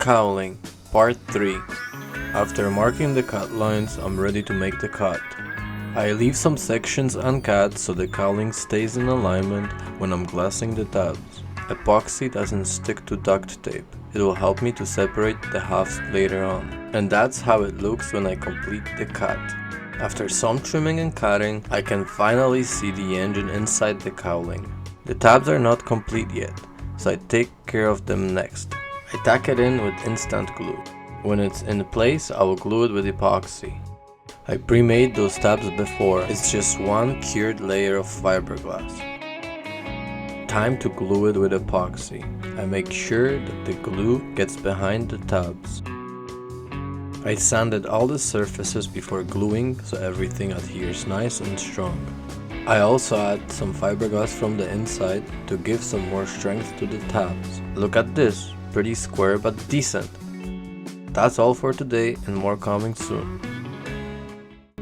Cowling, Part 3. After marking the cut lines, I'm ready to make the cut. I leave some sections uncut so the cowling stays in alignment when I'm glassing the tabs. Epoxy doesn't stick to duct tape. It will help me to separate the halves later on. And that's how it looks when I complete the cut. After some trimming and cutting, I can finally see the engine inside the cowling. The tabs are not complete yet, so I take care of them next. I tack it in with instant glue. When it's in place, I will glue it with epoxy. I pre-made those tabs before, it's just one cured layer of fiberglass. Time to glue it with epoxy. I make sure that the glue gets behind the tabs. I sanded all the surfaces before gluing so everything adheres nice and strong. I also add some fiberglass from the inside to give some more strength to the tabs. Look at this, pretty square but decent. That's all for today and more coming soon.